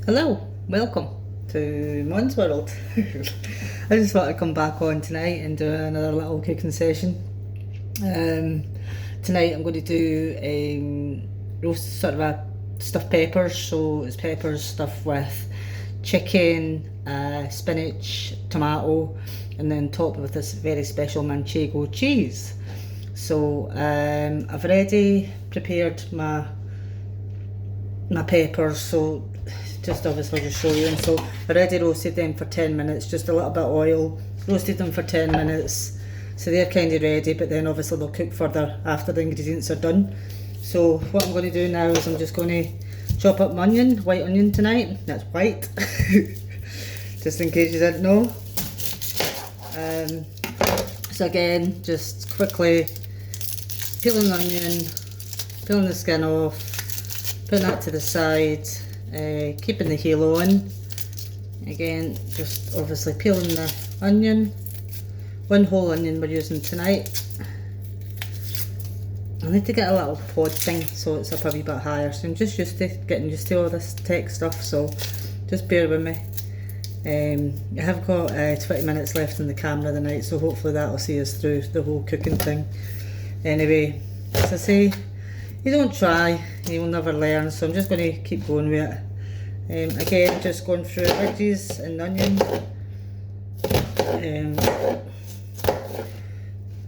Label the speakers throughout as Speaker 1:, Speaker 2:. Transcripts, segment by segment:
Speaker 1: Hello, welcome to Mons World. I just thought I'd come back on tonight and do another little cooking session. Tonight I'm going to do roast sort of a stuffed peppers, so it's peppers stuffed with chicken, spinach, tomato, and then topped with this very special manchego cheese. So I've already prepared my peppers, so just obviously just show you. And so I already roasted them for 10 minutes, just a little bit of oil, roasted them for 10 minutes, so they're kind of ready, but then obviously they'll cook further after the ingredients are done. So what I'm going to do now is I'm just going to chop up my onion, white onion tonight. That's white, just in case you didn't know. So again, just quickly peeling the onion, peeling the skin off, putting that to the side, keeping the heel on. Again, just obviously peeling the onion, one whole onion we're using tonight. I need to get a little pod thing so it's up a wee bit higher, so I'm just getting used to all this tech stuff, so just bear with me. I have got 20 minutes left in the camera tonight, so hopefully that will see us through the whole cooking thing. Anyway, as I say, you don't try, you will never learn, so I'm just going to keep going with it. Again, just going through edges and onion,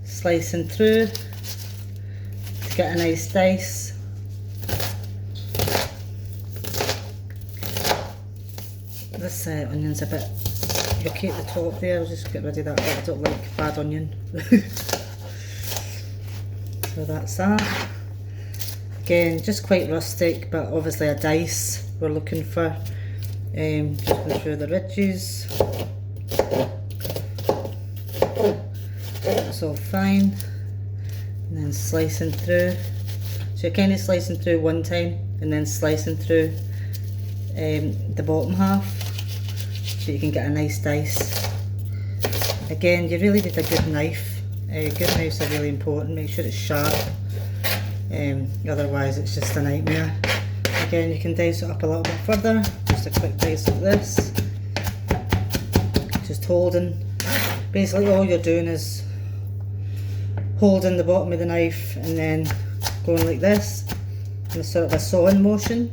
Speaker 1: slicing through to get a nice dice. This onion's a bit yucky at the top there. I'll just get rid of that bit. I don't like bad onion. So that's that. Again, just quite rustic, but obviously a dice we're looking for. Just going through the ridges. That's all fine. And then slicing through. So you're kind of slicing through one time and then slicing through the bottom half, so you can get a nice dice. Again, you really need a good knife. Good knives are really important. Make sure it's sharp. Otherwise it's just a nightmare. Again, you can dice it up a little bit further, just a quick dice like this, just holding. Basically all you're doing is holding the bottom of the knife and then going like this in a sort of a sawing motion,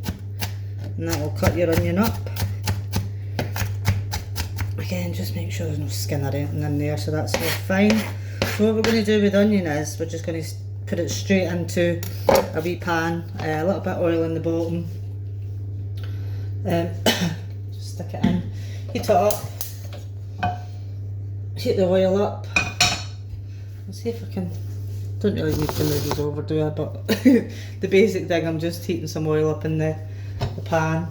Speaker 1: and that will cut your onion up. Again, just make sure there's no skin or anything in there, so that's all fine. So what we're going to do with onion is we're just going to put it straight into a wee pan, a little bit of oil in the bottom, just stick it in, heat it up, heat the oil up. Let's see if I can, don't really need to move these over, do I? But the basic thing, I'm just heating some oil up in the pan.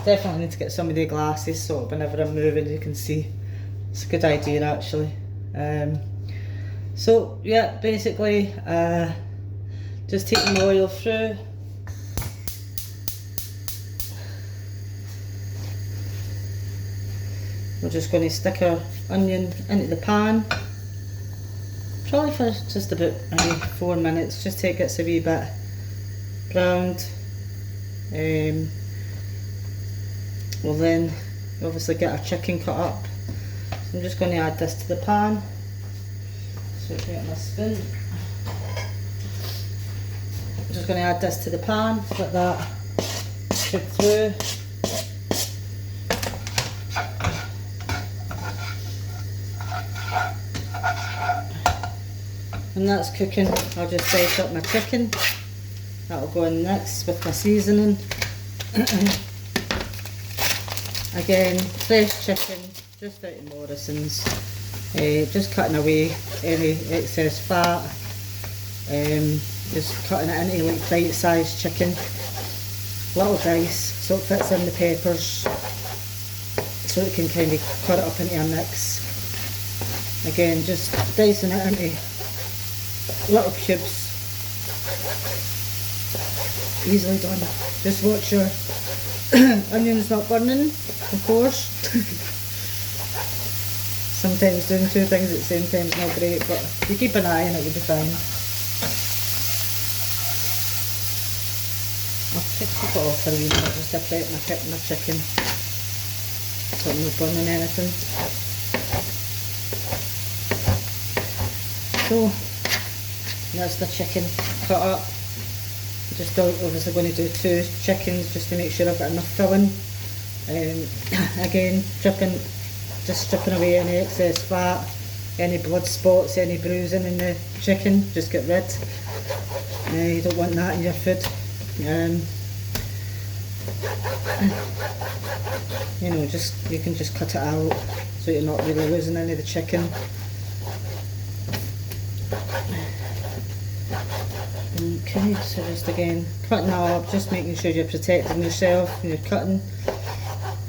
Speaker 1: Definitely need to get some of the glasses so whenever I'm moving you can see. It's a good idea actually. So yeah, basically just taking the oil through. We're just going to stick our onion into the pan, probably for just about maybe 4 minutes, just till it gets a wee bit browned. We'll then obviously get our chicken cut up. So I'm just going to add this to the pan. So get my spoon. I'm just going to add this to the pan, let that cook through. When that's cooking, I'll just dice up my chicken. That'll go in next with my seasoning. Again, fresh chicken, just out of Morrison's. Just cutting away any excess fat. Just cutting it into like bite-sized chicken. Little dice, so it fits in the peppers. So it can kind of cut it up into a mix. Again, just dicing it into little cubes. Easily done. Just watch your onions not burning, of course. Sometimes doing two things at the same time is not great, but if you keep an eye on it, you'll be fine. I'll just keep it off for a wee minute just to prep my chicken so I'm not burning anything. So that's the chicken cut up. Just obviously going to do 2 chickens just to make sure I've got enough filling. Again, just stripping away any excess fat, any blood spots, any bruising in the chicken, just get rid. You don't want that in your food. You know, you can just cut it out so you're not really losing any of the chicken. Okay, so just again, cutting that up, just making sure you're protecting yourself when you're cutting.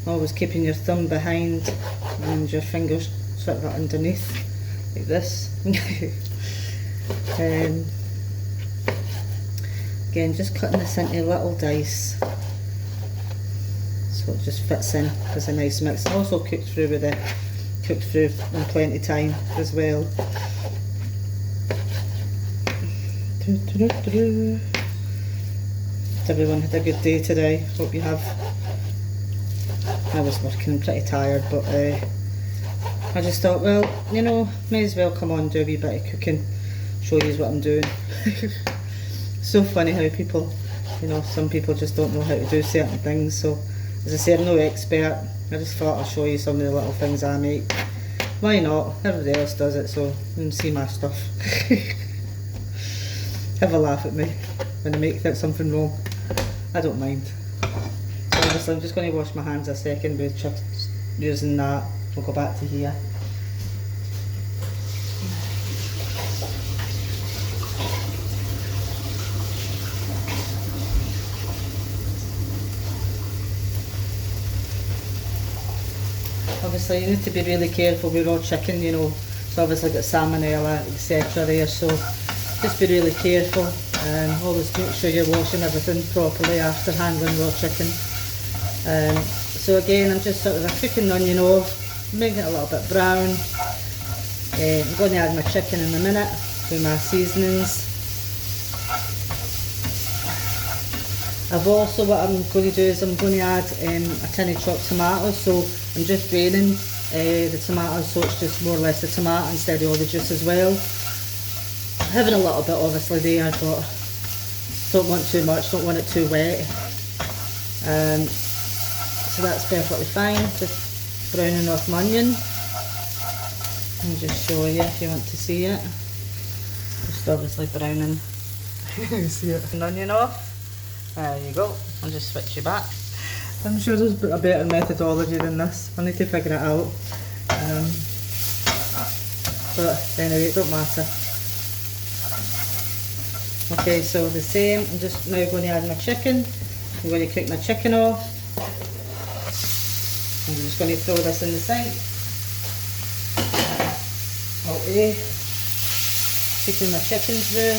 Speaker 1: Always keeping your thumb behind and your fingers sort of underneath, like this. Again, just cutting this into little dice so it just fits in as a nice mix. Also cooked through in plenty of time as well. Everyone had a good day today, hope you have. I was working pretty tired, but I just thought, well, you know, may as well come on and do a wee bit of cooking, show you what I'm doing. So funny how people, you know, some people just don't know how to do certain things. So as I say, I'm no expert, I just thought I'll show you some of the little things I make. Why not? Everybody else does it, so you can see my stuff. Have a laugh at me when I make something wrong. I don't mind. So obviously I'm just going to wash my hands a second with using that. We'll go back to here. Obviously you need to be really careful with raw chicken, you know. So obviously got salmonella, etc. there, so just be really careful. Always make sure you're washing everything properly after handling raw chicken. So again, I'm just sort of cooking the onion off, making it a little bit brown. I'm going to add my chicken in a minute with my seasonings. I've also, what I'm going to do is I'm going to add a tin of chopped tomatoes, so I'm just draining the tomatoes so it's just more or less the tomato instead of all the juice as well. Having a little bit obviously there, but don't want too much, don't want it too wet. So that's perfectly fine, just browning off my onion. I'll just show you if you want to see it. Just obviously browning see it. An onion off. There you go. I'll just switch you back. I'm sure there's a better methodology than this. I need to figure it out. But anyway, it don't matter. Okay, so the same. I'm just now going to add my chicken. I'm going to cook my chicken off. I'm just going to throw this in the sink. Okay. Cooking my chicken through.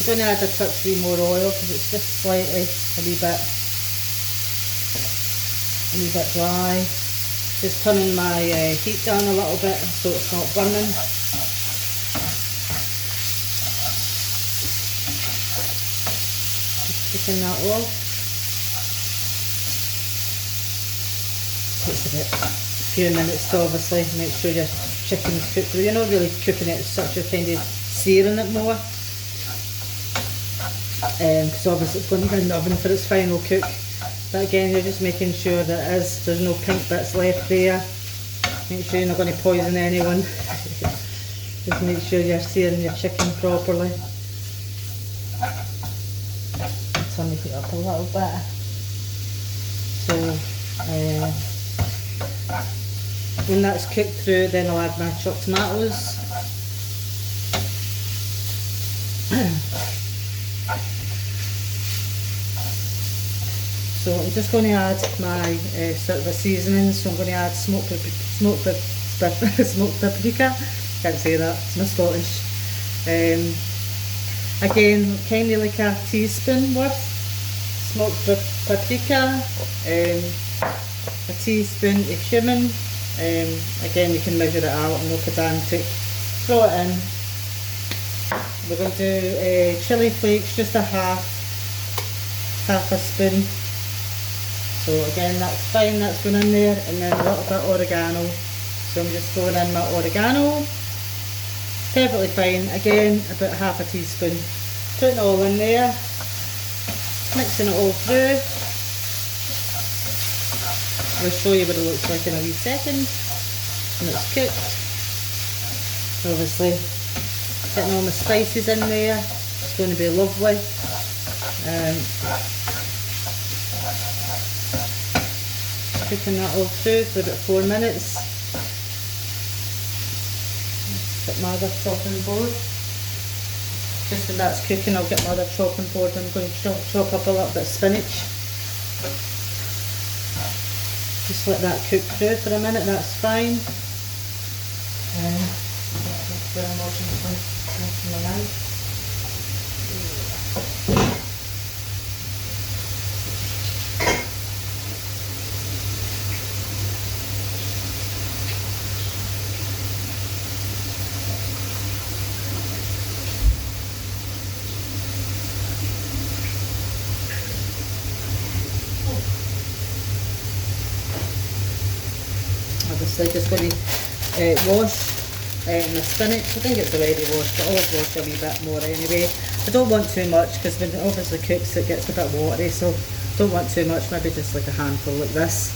Speaker 1: I'm going to add a touch more oil because it's just slightly a wee bit dry. Just turning my heat down a little bit so it's not burning. Just cooking that off. Takes a few minutes to obviously make sure your chicken's cooked through. You're not really cooking it as such, you're kind of searing it more. Because obviously it's going to go in the oven for its final cook. But again, you're just making sure that there's no pink bits left there. Make sure you're not going to poison anyone. Just make sure you're searing your chicken properly. Turn the heat up a little bit. So when that's cooked through, then I'll add my chopped tomatoes. So I'm just going to add my sort of a seasoning. So I'm going to add smoked paprika. Can't say that, it's my Scottish. Again, kind of like a teaspoon worth. Smoked paprika, a teaspoon of cumin. Again, you can measure it out, I'm no pedantic. throw it in. We're going to do chilli flakes, just a half a spoon. So again, that's fine, that's going in there, and then a little bit of oregano. So I'm just throwing in my oregano. Perfectly fine. Again, about half a teaspoon. Putting it all in there, mixing it all through. I'll show you what it looks like in a wee second when it's cooked. Obviously, getting all my spices in there. It's going to be lovely. Cooking that all through for about 4 minutes. Get my other chopping board. Just when that's cooking, I'll get my other chopping board. I'm going to chop up a little bit of spinach. Just let that cook through for a minute, that's fine. Where I'm watching my knife. Obviously just going to wash my spinach. I think it's already washed, but I'll always wash a wee bit more anyway. I don't want too much because when it obviously cooks it gets a bit watery, so don't want too much, maybe just like a handful like this.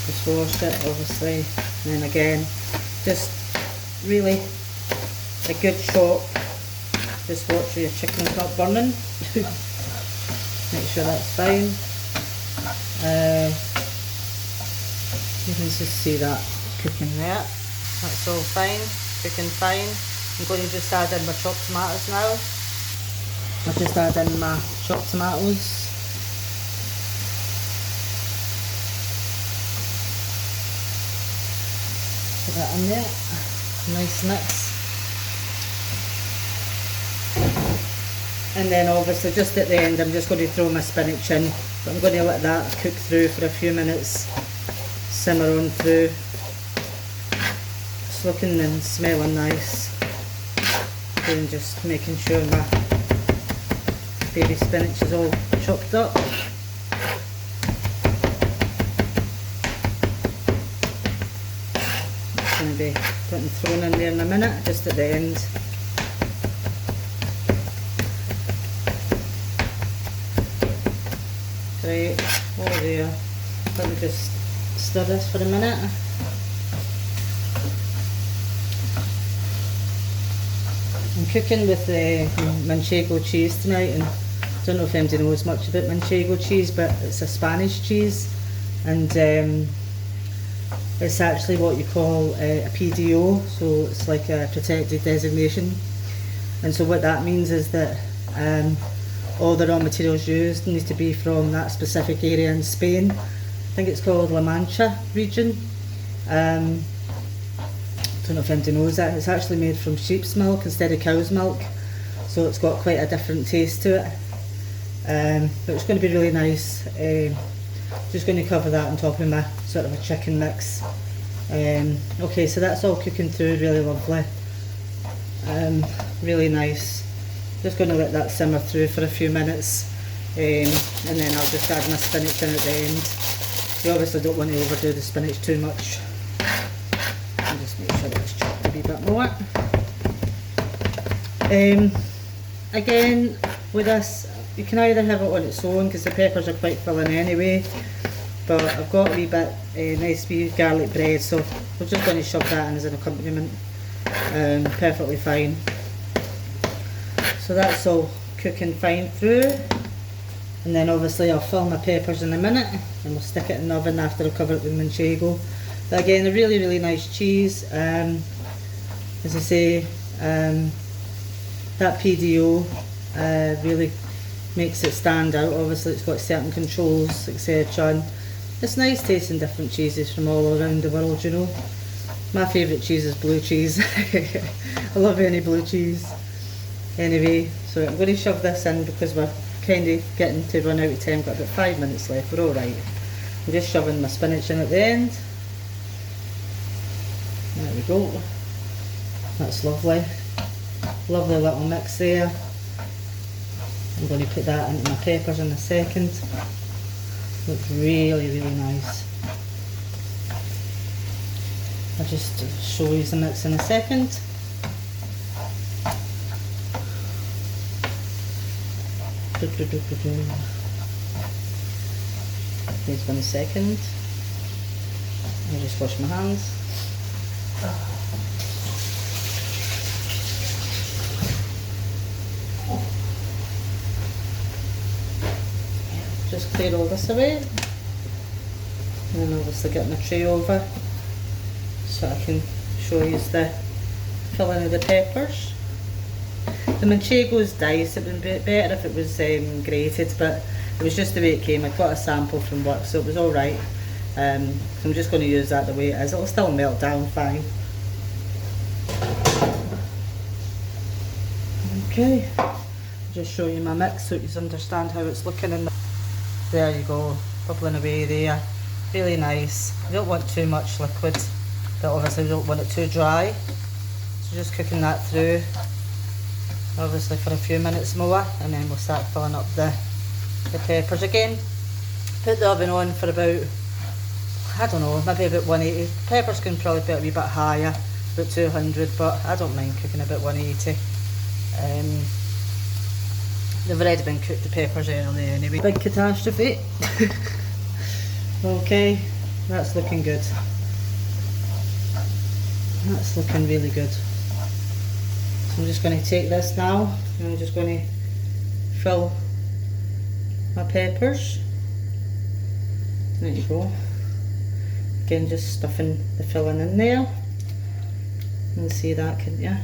Speaker 1: Just wash it obviously, and then again just really a good chop. Just watch your chicken's not burning. Make sure that's fine. You can just see that cooking there. That's all fine, cooking fine. I'm going to just add in my chopped tomatoes now. I'll just add in my chopped tomatoes. Put that in there, nice mix. And then obviously just at the end I'm just going to throw my spinach in, but I'm going to let that cook through for a few minutes, simmer on through. It's looking and smelling nice. And just making sure my baby spinach is all chopped up. Going to be putting thrown in there in a minute, just at the end. Right, over there. Let me just stir this for a minute. I'm cooking with the manchego cheese tonight, and I don't know if anybody knows much about manchego cheese, but it's a Spanish cheese, and it's actually what you call a PDO, so it's like a protected designation. And so what that means is that all the raw materials used need to be from that specific area in Spain. I think it's called La Mancha region. I don't know if anybody knows that. It's actually made from sheep's milk instead of cow's milk, so it's got quite a different taste to it. But it's going to be really nice. Just going to cover that on top of my sort of a chicken mix. Okay, so that's all cooking through really lovely. Really nice. Just going to let that simmer through for a few minutes, and then I'll just add my spinach in at the end. You obviously don't want to overdo the spinach too much. And just make sure it's chopped a wee bit more. Again, with this, you can either have it on its own because the peppers are quite filling anyway, but I've got a wee bit nice wee garlic bread, so we're just going to shove that in as an accompaniment. Perfectly fine. So that's all cooking fine through, and then obviously I'll fill my peppers in a minute and we'll stick it in the oven after I cover it with manchego. But again, a really, really nice cheese. As I say, that PDO really makes it stand out. Obviously it's got certain controls, etc., It's nice tasting different cheeses from all around the world, you know. My favourite cheese is blue cheese. I love any blue cheese. Anyway, so I'm going to shove this in because we're kind of getting to run out of time. Got about 5 minutes left, we're alright. I'm just shoving my spinach in at the end. There we go. That's lovely. Lovely little mix there. I'm going to put that into my peppers in a second. Looks really, really nice. I'll just show you the mix in a second. Please 1 second. I'll just wash my hands. Just clear all this away. And then obviously get my tray over so I can show you the filling of the peppers. The manchego is diced. It would be better if it was grated, but it was just the way it came. I got a sample from work, so it was alright. So I'm just going to use that the way it is. It'll still melt down fine. Okay, just show you my mix so you understand how it's looking in the... There you go, bubbling away there. Really nice. You don't want too much liquid, but obviously you don't want it too dry. So just cooking that through, obviously for a few minutes more, and then we'll start filling up the peppers again. Put the oven on for about, I don't know, maybe about 180. Peppers can probably be a wee bit higher, about 200, but I don't mind cooking about 180. They've already been cooked, the peppers early anyway. Big catastrophe. Okay, that's looking good. That's looking really good. So I'm just going to take this now and I'm just going to fill my peppers. There you go. Again, just stuffing the filling in there. You can see that, can't you?